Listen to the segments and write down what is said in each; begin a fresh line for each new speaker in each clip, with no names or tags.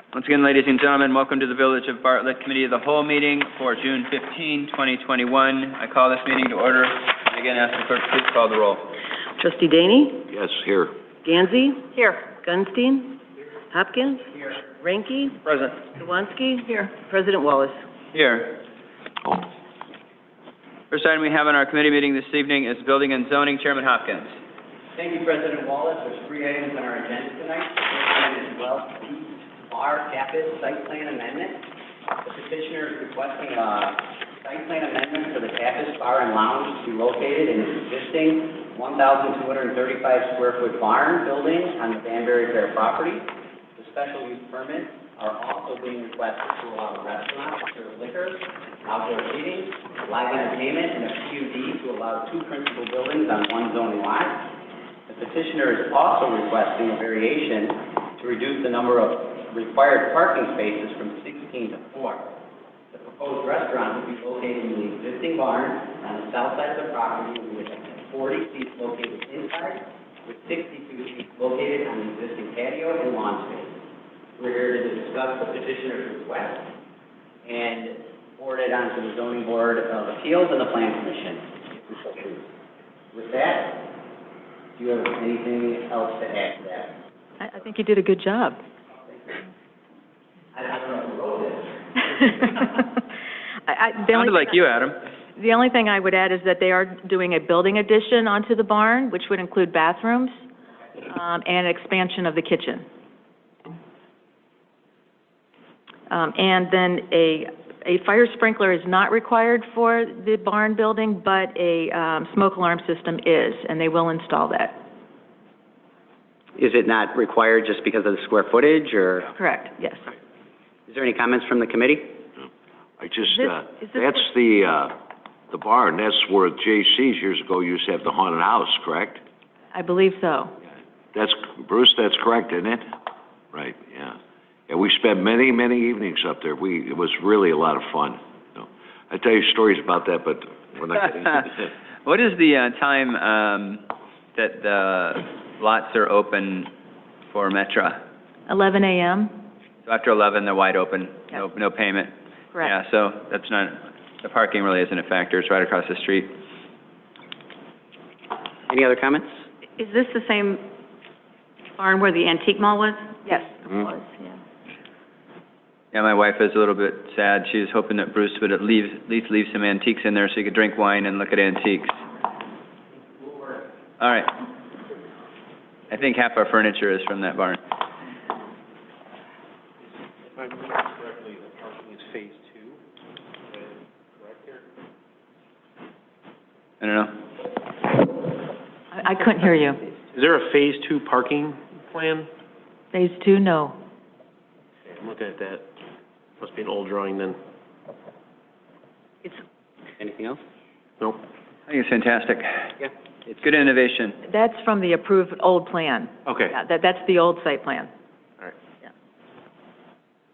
Once again, ladies and gentlemen, welcome to the Village of Bartlett Committee of the Whole meeting for June 15, 2021. I call this meeting to order. And again, ask the clerk to please call the roll.
Trustee Daney?
Yes, here.
Gansey? Here. Gunstein? Hopkins?
Here.
Ranke?
Present.
Kowalski? Here. President Wallace?
Here. First item we have on our committee meeting this evening is Building and Zoning. Chairman Hopkins.
Thank you, President Wallace. There's 3 items on our agenda tonight. The first item is our Tapas-Site plan amendment. The petitioner is requesting a site plan amendment for the Tapas Bar and Lounge to be located in an existing 1,235 square foot barn building on the Danbury Fair property. The special use permits are also being requested to allow a restaurant to serve liquor, outdoor seating, live entertainment, and a PUD to allow 2 principal buildings on 1 zoning lot. The petitioner is also requesting a variation to reduce the number of required parking spaces from 16 to 4. The proposed restaurant will be located in the existing barn on the south side of the property with 40 seats located inside, with 62 seats located on the existing patio and lawn space. We're here to discuss the petitioner's request and forward it on to the Zoning Board of Appeals and the Plan Commission, if we so choose. With that, do you have anything else to add to that?
I think you did a good job.
I don't know who wrote this.
Sounded like you, Adam.
The only thing I would add is that they are doing a building addition onto the barn, which would include bathrooms and expansion of the kitchen. And then a fire sprinkler is not required for the barn building, but a smoke alarm system is, and they will install that.
Is it not required just because of the square footage, or?
Correct, yes.
Is there any comments from the committee?
I just,
Is this
that's the barn, that's where J.C.'s years ago used to have the haunted house, correct?
I believe so.
That's, Bruce, that's correct, isn't it? Right, yeah. Yeah, we spent many, many evenings up there. It was really a lot of fun. You know, I tell you stories about that, but we're not getting into that.
What is the time that the lots are open for Metra?
11 a.m.?
So after 11, they're wide open,
Yep.
no payment.
Correct.
Yeah, so that's not, the parking really isn't a factor. It's right across the street.
Any other comments?
Is this the same barn where the antique mall was?
Yes, it
Mhm.
was, yeah.
Yeah, my wife is a little bit sad. She was hoping that Bruce would at least leave some antiques in there so you could drink wine and look at antiques. All right. I think half our furniture is from that barn.
If I remember correctly, the parking is phase 2. Is that correct here?
I don't know.
I couldn't hear you.
Is there a phase 2 parking plan?
Phase 2, no.
Okay, I'm looking at that. Must be an old drawing then.
It's,
Anything else?
Nope.
I think it's fantastic.
Yeah.
It's good innovation.
that's from the approved old plan.
Okay.
Yeah, that's the old site plan.
All right.
Yeah.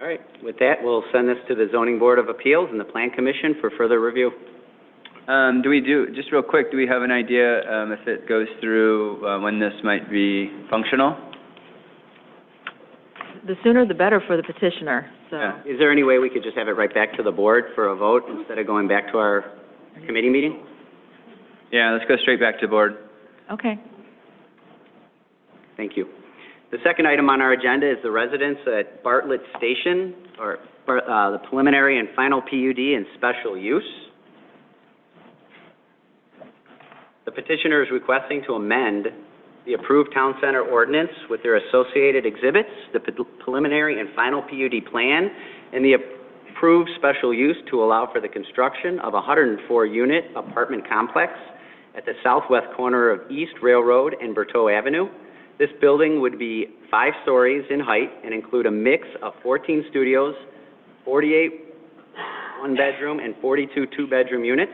All right. With that, we'll send this to the Zoning Board of Appeals and the Plan Commission for further review.
Just real quick, do we have an idea if it goes through when this might be functional?
The sooner the better for the petitioner, so.
Yeah.
Is there any way we could just have it right back to the board for a vote instead of going back to our committee meeting?
Yeah, let's go straight back to board.
Okay.
Thank you. The second item on our agenda is the residence at Bartlett Station, or the preliminary and final PUD and special use. The petitioner is requesting to amend the approved town center ordinance with their associated exhibits, the preliminary and final PUD plan, and the approved special use to allow for the construction of a 104-unit apartment complex at the southwest corner of East Railroad and Berteau Avenue. This building would be 5 stories in height and include a mix of 14 studios, 48 one-bedroom and 42 two-bedroom units,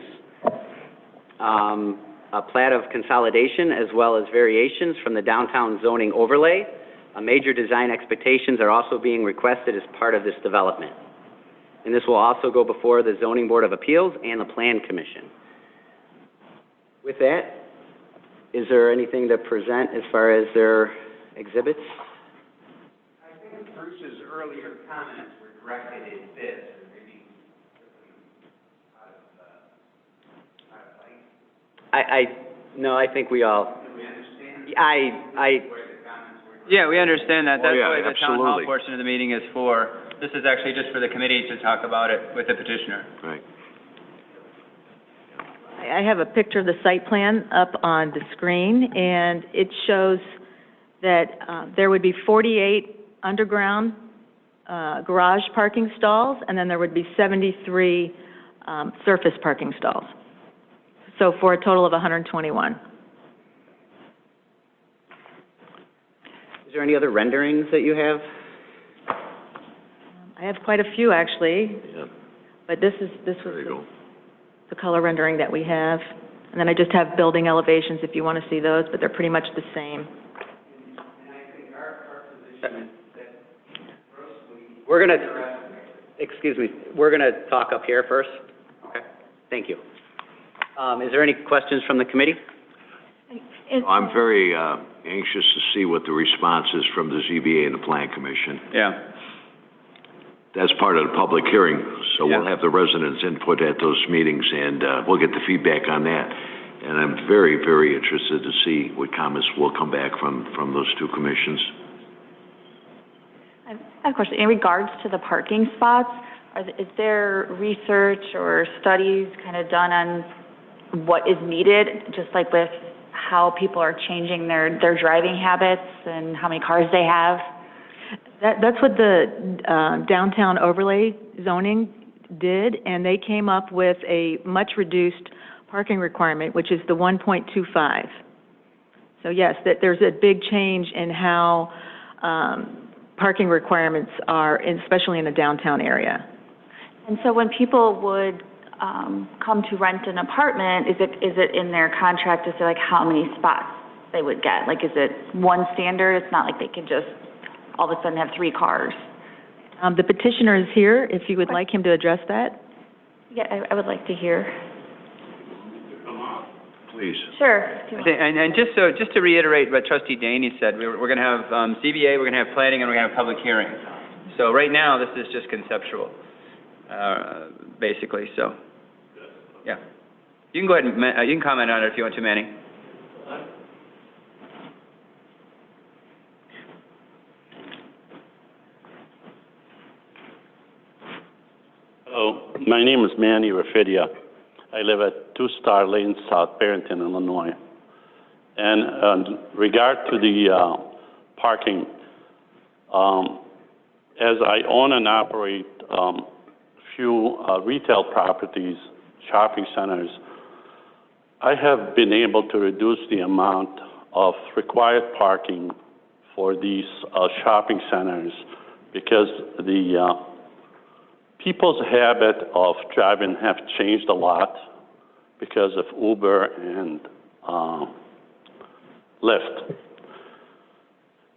a plat of consolidation as well as variations from the downtown zoning overlay. Major design expectations are also being requested as part of this development. And this will also go before the Zoning Board of Appeals and the Plan Commission. With that, is there anything to present as far as their exhibits?
I think Bruce's earlier comments were directed at this, or maybe out of light.
No, I think we all,
Do we understand
I,
where the comments were?
Yeah, we understand that. That's
Oh, yeah,
what the town hall
absolutely.
portion of the meeting is for. This is actually just for the committee to talk about it with the petitioner.
Right.
I have a picture of the site plan up on the screen, and it shows that there would be 48 underground garage parking stalls, and then there would be 73 surface parking stalls. So for a total of 121.
is there any other renderings that you have?
I have quite a few, actually,
Yeah,
but this
there
was
you go.
the color rendering that we have. And then I just have building elevations if you want to see those, but they're pretty much the same.
We're gonna, excuse me, we're gonna talk up here first. Okay. Thank you. Is there any questions from the committee?
I'm very anxious to see what the response is from the ZBA and the Plan Commission.
Yeah.
That's part of the public hearing, so we'll
Yeah.
have the residents' input at those meetings, and we'll get the feedback on that. And I'm very, very interested to see what comments will come back from those two commissions.
I have a question. In regards to the parking spots, is there research or studies kind of done on what is needed, just like with how people are changing their driving habits and how many cars they have?
That's what the downtown overlay zoning did, and they came up with a much reduced parking requirement, which is the 1.25. So yes, there's a big change in how parking requirements are, especially in the downtown area.
And so when people would come to rent an apartment, is it in their contract to say like how many spots they would get? Like, is it one standard? It's not like they could just all of a sudden have 3 cars.
The petitioner is here, if you would like him to address that.
Yeah, I would like to hear.
Please.
Sure.
And just to reiterate what Trustee Daney said, we're going to have CBA, we're going to have planning, and we're going to have public hearing. So right now, this is just conceptual, basically, so, yeah. You can go ahead and, you can comment on it if you want to, Manny.
Hello, my name is Manny Rafidia. I live at 2 Star Lane, South Barrington, Illinois. And in regard to the parking, as I own and operate few retail properties, shopping centers, I have been able to reduce the amount of required parking for these shopping centers because the people's habit of driving have changed a lot because of Uber and Lyft.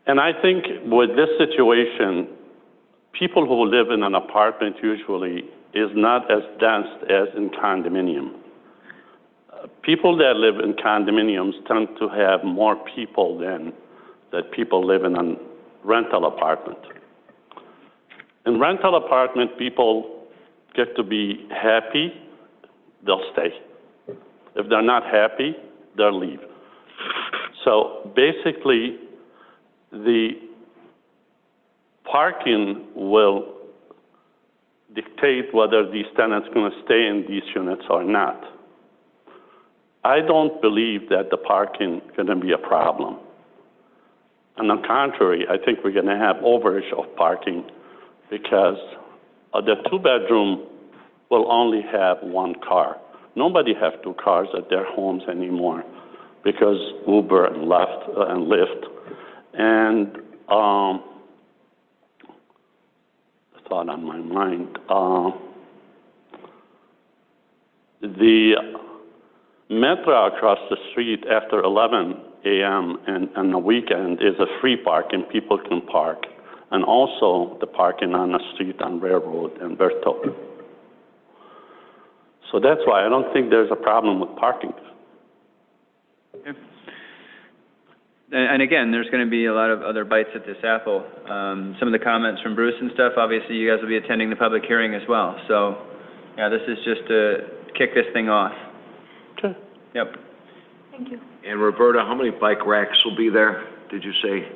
And I think with this situation, people who live in an apartment usually is not as dense as in condominium. People that live in condominiums tend to have more people than that people live in a rental apartment. In rental apartment, people get to be happy, they'll stay. If they're not happy, they'll leave. So basically, the parking will dictate whether these tenants are going to stay in these units or not. I don't believe that the parking is going to be a problem. On the contrary, I think we're going to have overage of parking because the 2-bedroom will only have 1 car. Nobody has 2 cars at their homes anymore because Uber and Lyft. And a thought on my mind, the Metro across the street after 11 a.m. and on the weekend is a free parking. People can park. And also the parking on the street on Railroad and Resto. So that's why I don't think there's a problem with parking.
Okay. and again, there's gonna be a lot of other bites at this apple. Some of the comments from Bruce and stuff, obviously you guys will be attending the public hearing as well. So, yeah, this is just to kick this thing off.
Okay.
Yep.
Thank you.
And Roberta, how many bike racks will be there, did you say?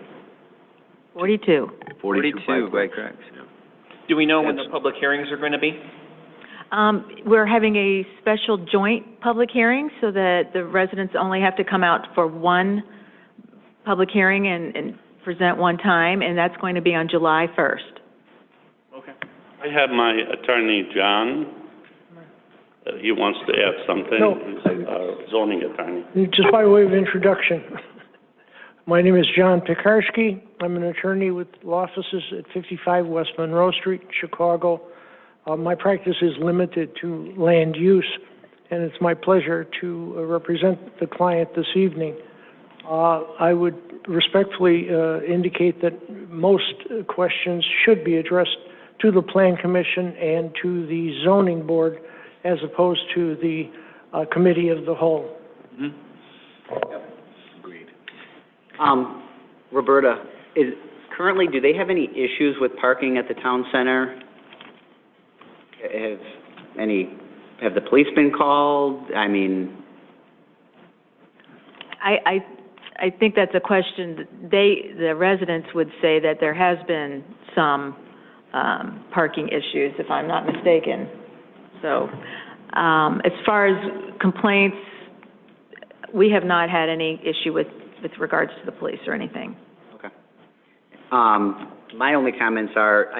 42.
42
bike racks.
Yeah.
Do we know when the public hearings are going to be?
We're having a special joint public hearing so that the residents only have to come out for one public hearing and present one time, and that's going to be on July 1st.
Okay.
I have my attorney, John. He wants to add something.
No.
He's our zoning attorney.
Just by way of introduction, my name is John Pekarsky. I'm an attorney with law offices at 55 West Monroe Street, Chicago. My practice is limited to land use, and it's my pleasure to represent the client this evening. I would respectfully indicate that most questions should be addressed to the Plan Commission and to the Zoning Board as opposed to the Committee of the Whole.
Agreed.
Roberta, currently, do they have any issues with parking at the town center? Have the police been called? I mean...
I think that's a question that the residents would say that there has been some parking issues, if I'm not mistaken. So, as far as complaints, we have not had any issue with regards to the police or anything.
Okay. My only comments are,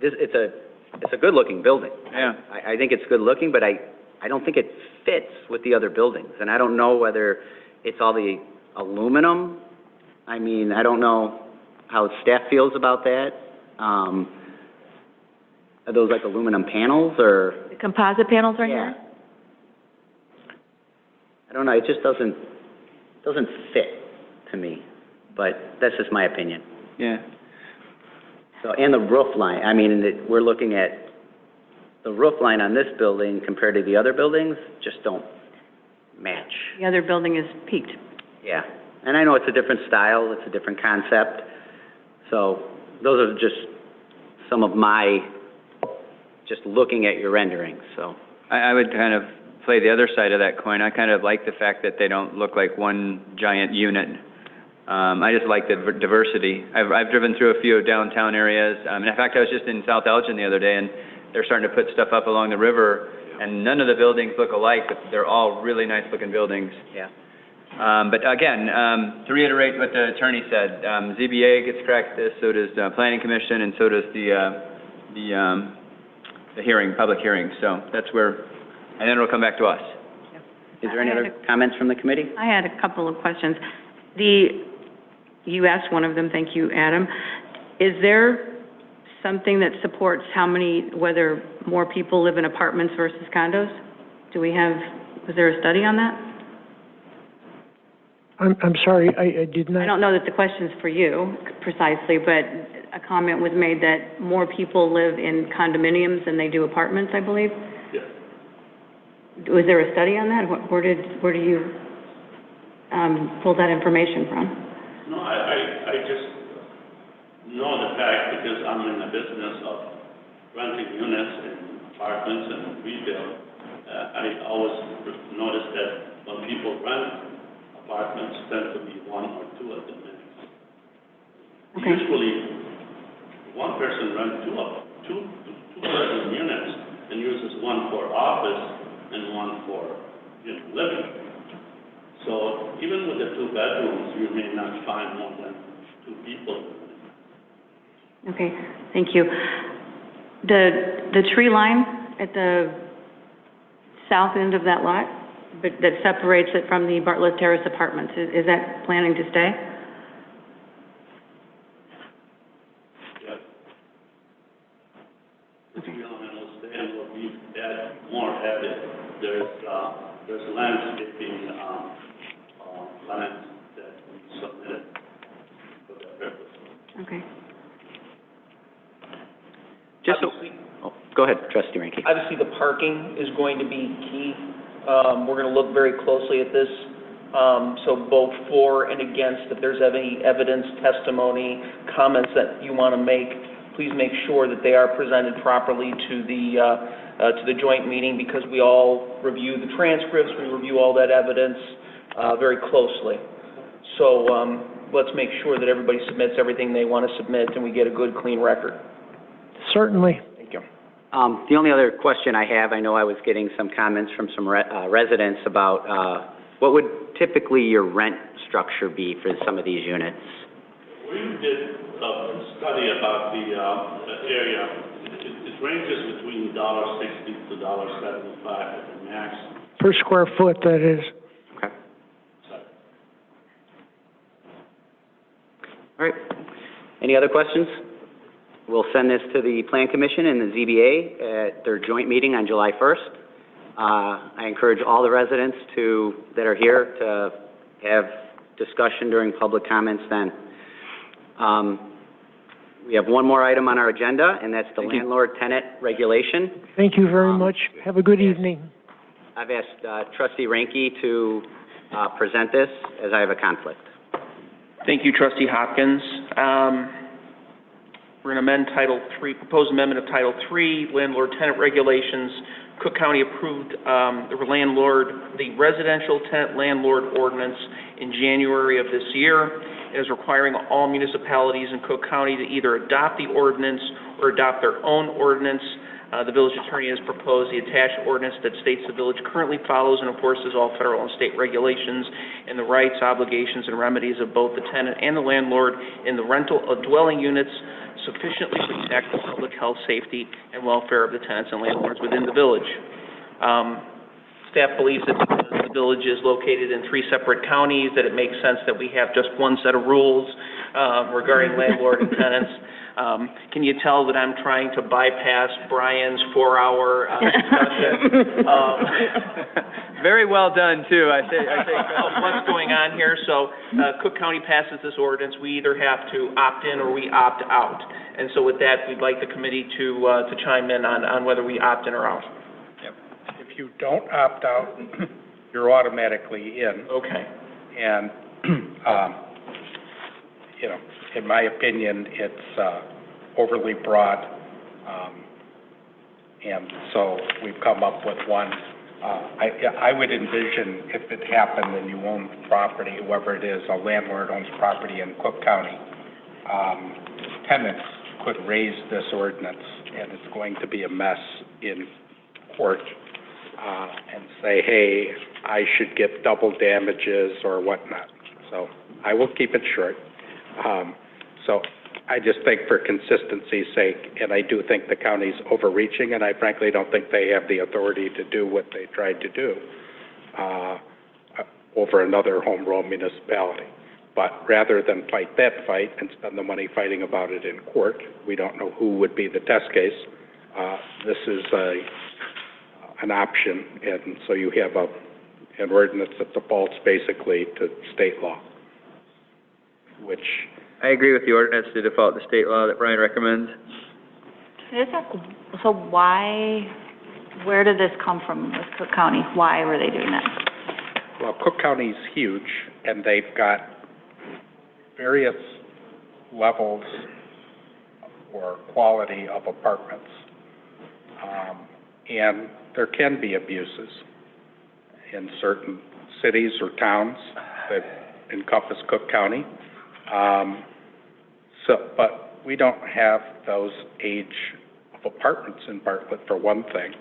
it's a good-looking building.
Yeah.
I think it's good-looking, but I don't think it fits with the other buildings. And I don't know whether it's all the aluminum. I mean, I don't know how staff feels about that. Are those like aluminum panels or?
The composite panels are
Yeah.
here?
I don't know, it just doesn't fit to me, but that's just my opinion.
Yeah.
So, and the roof line, I mean, we're looking at the roof line on this building compared to the other buildings, just don't match.
The other building is peaked.
Yeah, and I know it's a different style, it's a different concept, so those are just some of my, just looking at your renderings, so.
I would kind of play the other side of that coin. I kind of like the fact that they don't look like one giant unit. I just like the diversity. I've driven through a few downtown areas. In fact, I was just in South Elgin the other day, and they're starting to put stuff up along the river, and none of the buildings look alike, but they're all really nice-looking buildings.
Yeah.
But again, to reiterate what the attorney said, ZBA gets cracked this, so does the Planning Commission, and so does the hearing, public hearing. So that's where, and then it'll come back to us.
Is there any other comments from the committee?
I had a couple of questions. You asked one of them, thank you, Adam. Is there something that supports whether more people live in apartments versus condos? Was there a study on that?
I'm sorry, I did not...
I don't know that the question's for you precisely, but a comment was made that more people live in condominiums than they do apartments, I believe?
Yes.
Was there a study on that? Where do you pull that information from?
No, I just know the fact because I'm in the business of renting units in apartments and retail. I always notice that when people rent apartments, tend to be one or two at the minute.
Okay.
Usually, one person rents two bedroom units and uses one for office and one for living. So even with the two bedrooms, you may not find more than two people.
Okay, thank you. The tree line at the south end of that lot, that separates it from the Bartlett Terrace apartments, is that planning to stay?
Yes. The tree line will stay and will be added. There's landscaping, plans that we submitted for that purpose.
Okay.
Go ahead, Trustee Rankin.
Obviously, the parking is going to be key. We're going to look very closely at this. So both for and against, if there's any evidence, testimony, comments that you want to make, please make sure that they are presented properly to the joint meeting, because we all review the transcripts, we review all that evidence very closely. So let's make sure that everybody submits everything they want to submit and we get a good, clean record.
Certainly.
Thank you.
The only other question I have, I know I was getting some comments from some residents about what would typically your rent structure be for some of these units?
We did a study about the area. It ranges between $1.60 to $1.75 at the max.
Per square foot, that is.
Okay. All right. Any other questions? We'll send this to the Plan Commission and the ZBA at their joint meeting on July 1st. I encourage all the residents that are here to have discussion during public comments then. We have one more item on our agenda, and that's the landlord-tenant regulation.
Thank you very much. Have a good evening.
I've asked Trustee Ranke to present this, as I have a conflict.
Thank you, Trustee Hopkins. We're going to amend Title III, proposed amendment of Title III, landlord-tenant regulations. Cook County approved the residential tenant landlord ordinance in January of this year. It is requiring all municipalities in Cook County to either adopt the ordinance or adopt their own ordinance. The village attorney has proposed the attached ordinance that states the village currently follows and enforces all federal and state regulations and the rights, obligations, and remedies of both the tenant and the landlord in the rental of dwelling units sufficiently protect the public health, safety, and welfare of the tenants and landlords within the village. Staff believes that because the village is located in 3 separate counties, that it makes sense that we have just one set of rules regarding landlord and tenants. Can you tell that I'm trying to bypass Brian's 4-hour discussion?
Very well done, too, I think.
What's going on here? So Cook County passes this ordinance. We either have to opt in or we opt out. And so with that, we'd like the committee to chime in on whether we opt in or out.
If you don't opt out, you're automatically in.
Okay.
And, in my opinion, it's overly broad. And so we've come up with one. I would envision if it happened and you own property, whoever it is, a landlord owns property in Cook County, tenants could raise this ordinance, and it's going to be a mess in court, and say, hey, I should get double damages or whatnot. So I will keep it short. So I just think for consistency's sake, and I do think the county's overreaching, and I frankly don't think they have the authority to do what they tried to do over another home rule municipality. But rather than fight that fight and spend the money fighting about it in court, we don't know who would be the test case. This is an option, and so you have an ordinance that defaults basically to state law, which...
I agree with the ordinance to default to state law that Brian recommends.
So where did this come from with Cook County? Why were they doing that?
Well, Cook County's huge, and they've got various levels or quality of apartments. And there can be abuses in certain cities or towns that encompass Cook County. But we don't have those age of apartments in Bartlett, for one thing.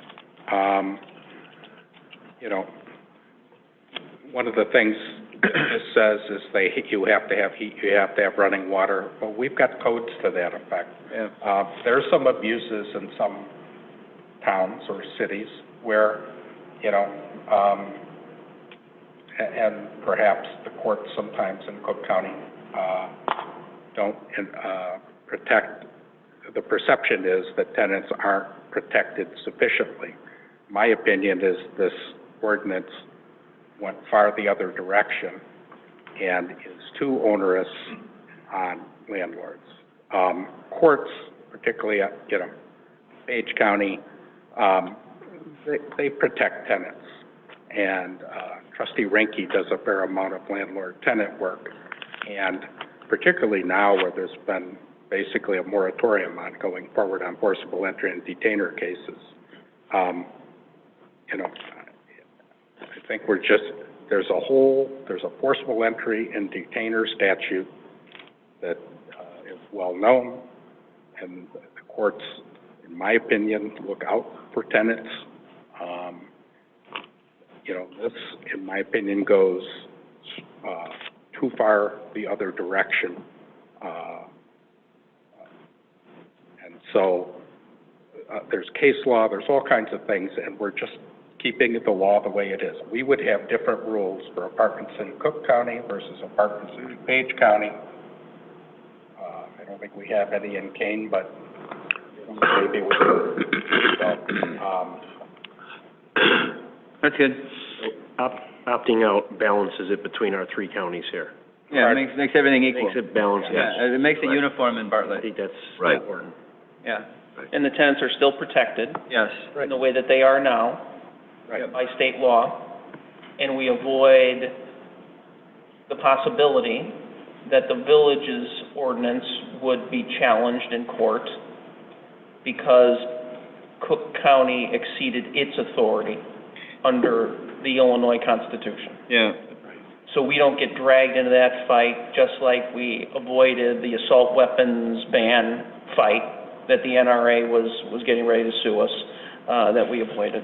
One of the things this says is you have to have heat, you have to have running water. Well, we've got codes to that effect.
Yeah.
There's some abuses in some towns or cities where, and perhaps the courts sometimes in Cook County don't protect. The perception is that tenants aren't protected sufficiently. My opinion is this ordinance went far the other direction and is too onerous on landlords. Courts, particularly, Page County, they protect tenants. and Trustee Ranky does a fair amount of landlord-tenant work. And particularly now where there's been basically a moratorium on going forward on forcible entry and detainer cases, you know, I think there's a forcible entry and detainer statute that is well known, and the courts, in my opinion, look out for tenants. You know, this, in my opinion, goes too far the other direction. And so there's case law, there's all kinds of things, and we're just keeping the law the way it is. We would have different rules for apartments in Cook County versus apartments in Page County. I don't think we have any in Kane, but maybe we do. So,
That's good.
Opting out balances it between our three counties here.
Yeah, it makes everything equal.
Makes it balanced, yes.
Yeah, it makes it uniform in
I
Bartlett.
think that's
Right.
important.
Yeah,
And the tenants are still protected
yes.
in the way that they are now by state law, and we avoid the possibility that the village's ordinance would be challenged in court because Cook County exceeded its authority under the Illinois Constitution.
Yeah.
So we don't get dragged into that fight, just like we avoided the assault weapons ban fight that the NRA was getting ready to sue us, that we avoided.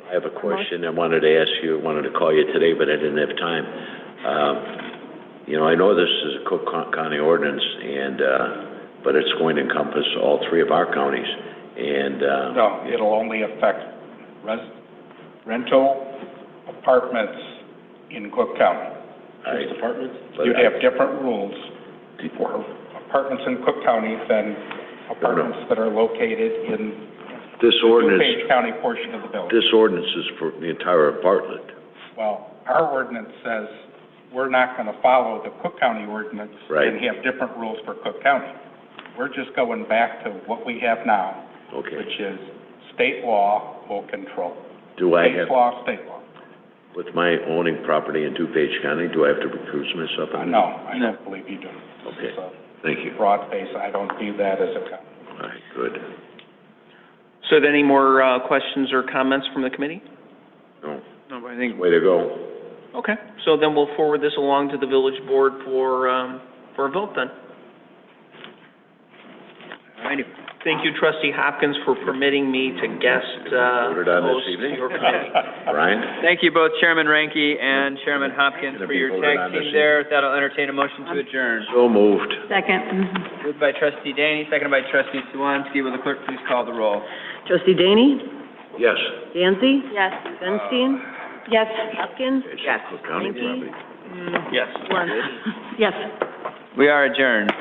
I have a question I wanted to ask you, wanted to call you today, but I didn't have time. You know, I know this is a Cook County ordinance, and, but it's going to encompass all three of our counties, and,
no, it'll only affect rental apartments in Cook County.
Apartments?
You'd have different rules for apartments in Cook County than apartments that are located in
this
the
ordinance,
DuPage County portion of the village.
this ordinance is for the entire Bartlett.
Well, our ordinance says we're not gonna follow the Cook County ordinance
Right.
and have different rules for Cook County. We're just going back to what we have now,
Okay.
which is state law will control.
Do I
State
have,
law, state law.
with my owning property in DuPage County, do I have to recuse myself?
No, I don't believe you do.
Okay.
So,
Thank you.
broad base, I don't view that as a county.
All right, good.
So any more questions or comments from the committee?
No,
No, but I think,
way to go.
Okay, so then we'll forward this along to the village board for a vote then.
all righty.
Thank you, Trustee Hopkins, for permitting me to guest
Voted on this
host
evening?
your committee.
Brian?
Thank you both Chairman Ranky and Chairman Hopkins for your tag team there. That'll entertain a motion to adjourn.
So moved.
Second.
Moved by Trustee Daney, seconded by Trustee Suwanski. Will the clerk please call the roll?
Trustee Daney?
Yes.
Dancy?
Yes.
Benstein?
Yes.
Hopkins?
Yes. Cook County
Ranky?
property.
Yes.
Yes.
We are adjourned.